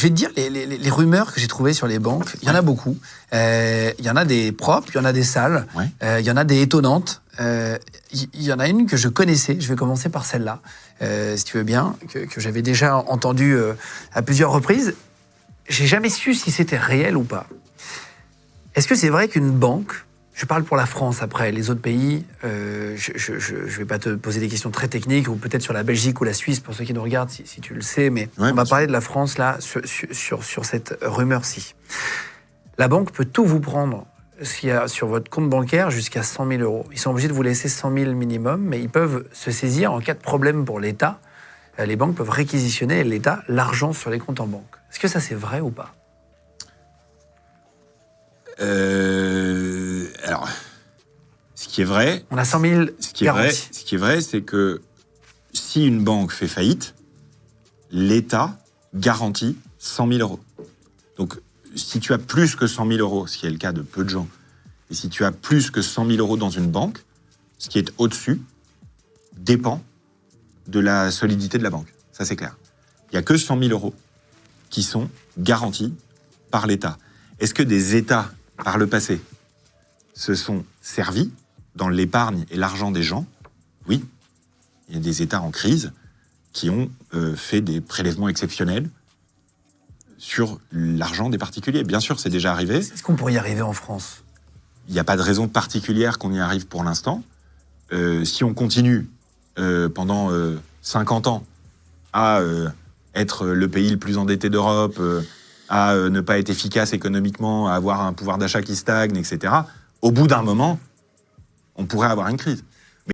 vais te dire, les rumeurs que j'ai trouvées sur les banques, il y en a beaucoup. Il y en a des propres, il y en a des sales, il y en a des étonnantes. Il y en a une que je connaissais, je vais commencer par celle-là, si tu veux bien, que j'avais déjà entendue à plusieurs reprises. J'ai jamais su si c'était réel ou pas. Est-ce que c'est vrai qu'une banque, je parle pour la France après, les autres pays, je vais pas te poser des questions très techniques, ou peut-être sur la Belgique ou la Suisse, pour ceux qui nous regardent, si tu le sais, mais on va parler de la France là, sur cette rumeur-ci. La banque peut tout vous prendre s'il y a sur votre compte bancaire jusqu'à 100 000 euros. Ils sont obligés de vous laisser 100 000 minimum, mais ils peuvent se saisir en cas de problème pour l'État. Les banques peuvent réquisitionner l'État l'argent sur les comptes en banque. Est-ce que ça, c'est vrai ou pas ? Alors, ce qui est vrai... On a 100 000 garanties. Ce qui est vrai, c'est que si une banque fait faillite, l'État garantit 100 000 euros. Donc, si tu as plus que 100 000 euros, ce qui est le cas de peu de gens, et si tu as plus que 100 000 euros dans une banque, ce qui est au-dessus dépend de la solidité de la banque. Ça, c'est clair. Il n'y a que 100 000 euros qui sont garantis par l'État. Est-ce que des États, par le passé, se sont servis dans l'épargne et l'argent des gens ? Oui. Il y a des États en crise qui ont fait des prélèvements exceptionnels sur l'argent des particuliers. Bien sûr, c'est déjà arrivé. Est-ce qu'on pourrait y arriver en France ? Il n'y a pas de raison particulière qu'on y arrive pour l'instant. Si on continue pendant 50 ans à être le pays le plus endetté d'Europe, à ne pas être efficace économiquement, à avoir un pouvoir d'achat qui stagne, etc., au bout d'un moment, on pourrait avoir une crise.